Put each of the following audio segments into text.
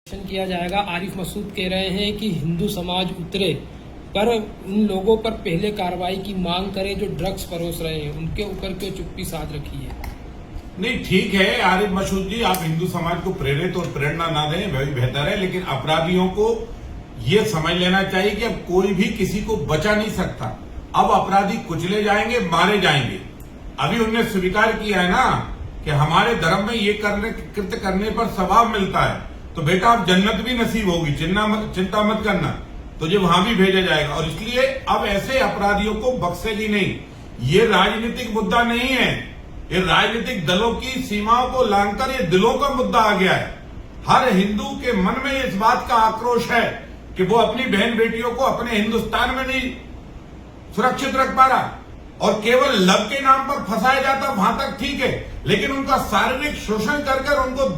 किया जाएगा। आरिफ मसूद कह रहे हैं कि हिंदू समाज उतरे पर उन लोगों पर पहले कार्रवाई की मांग करे जो ड्रग्स परोस रहे हैं, उनके ऊपर क्यों चुप्पी साध रखी है। नहीं, ठीक है आरिफ मसूद जी, आप हिंदू समाज को प्रेरित और प्रेरणा ना दें, वही बेहतर है। लेकिन अपराधियों को ये समझ लेना चाहिए कि अब कोई भी किसी को बचा नहीं सकता। अब अपराधी कुचले जाएंगे, मारे जाएंगे। अभी उन्होंने स्वीकार किया है ना कि हमारे धर्म में ये कृत्य करने पर सवाब मिलता है, तो बेटा अब जन्नत भी नसीब होगी, चिंता मत करना, तुझे वहां भी भेजा जाएगा। और इसलिए अब ऐसे अपराधियों को बख्शेगी नहीं। ये राजनीतिक मुद्दा नहीं है, ये राजनीतिक दलों की सीमाओं को लांघकर ये दिलों का मुद्दा आ गया है। हर हिंदू के मन में इस बात का आक्रोश है कि वो अपनी बहन बेटियों को अपने हिंदुस्तान में नहीं सुरक्षित रख पा रहा, और केवल लव के नाम पर फंसाया जाता वहां तक ठीक है, लेकिन उनका शारीरिक शोषण कर उनको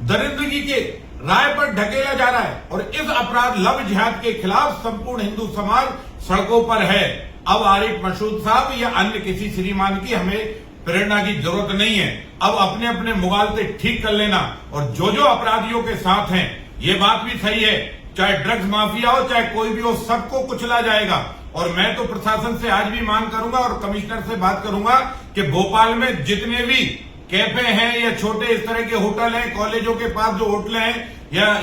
दरिंदगी के राय पर ढकेला जा रहा है। और इस अपराध लव जिहाद के खिलाफ संपूर्ण हिंदू समाज सड़कों पर है। अब आरिफ मसूद साहब या अन्य किसी श्रीमान की हमें प्रेरणा की जरूरत नहीं है। अब अपने अपने मुगालते ठीक कर लेना, और जो अपराधियों के साथ हैं, ये बात भी सही है, चाहे ड्रग्स माफिया हो चाहे कोई भी हो, सबको कुचला जाएगा। और मैं तो प्रशासन से आज भी मांग करूंगा और कमिश्नर से बात करूंगा कि भोपाल में जितने भी कैफे हैं या छोटे इस तरह के होटल हैं, कॉलेजों के पास जो होटल हैं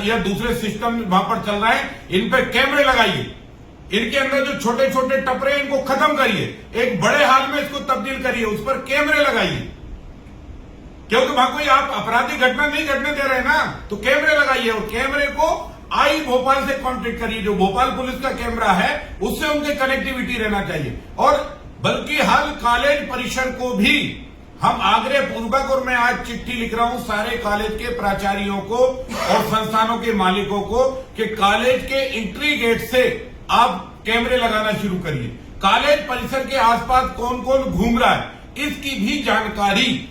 या दूसरे सिस्टम वहां पर चल रहा है, इन पे कैमरे लगाइए। इनके अंदर जो छोटे छोटे टपरे हैं इनको खत्म करिए, एक बड़े हाल में इसको तब्दील करिए, उस पर कैमरे लगाइए। क्योंकि वहां कोई आप आपराधिक घटना नहीं घटने दे रहे ना, तो कैमरे लगाइए। और कैमरे को आई भोपाल से कांटेक्ट करिए, जो भोपाल पुलिस का कैमरा है उससे उनके कनेक्टिविटी रहना चाहिए। और बल्कि हर कॉलेज परिसर को भी हम आग्रह पूर्वक, और मैं आज चिट्ठी लिख रहा हूं सारे कॉलेज के प्राचार्यों को और संस्थानों के मालिकों को कि कॉलेज के एंट्री गेट से आप कैमरे लगाना शुरू करिए। कॉलेज परिसर के आसपास कौन कौन घूम रहा है इसकी भी जानकारी,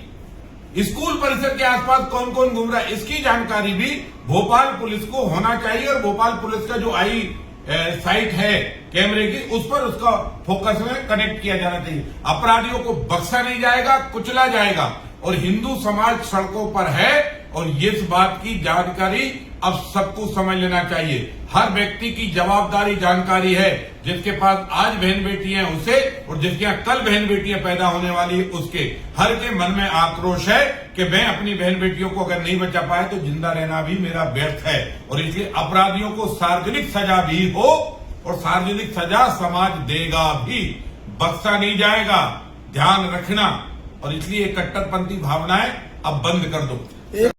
स्कूल परिसर के आसपास कौन कौन घूम रहा है इसकी जानकारी भी भोपाल पुलिस को होना चाहिए। और भोपाल पुलिस का जो आई साइट है कैमरे की, उस पर उसका फोकस में कनेक्ट किया जाना चाहिए। अपराधियों को बख्शा नहीं जाएगा, कुचला जाएगा। और हिंदू समाज सड़कों पर है, और इस बात की जानकारी अब सबको समझ लेना चाहिए। हर व्यक्ति की जवाबदारी जानकारी है, जिसके पास आज बहन बेटी है उसे, और जिसके यहाँ कल बहन बेटियां पैदा होने वाली है उसके। हर के मन में आक्रोश है कि मैं अपनी बहन बेटियों को अगर नहीं बचा पाया तो जिंदा रहना भी मेरा व्यर्थ है। और इसलिए अपराधियों को सार्वजनिक सजा भी हो, और सार्वजनिक सजा समाज देगा भी, बख्शा नहीं जाएगा, ध्यान रखना। और इसलिए कट्टरपंथी भावनाएं अब बंद कर दो।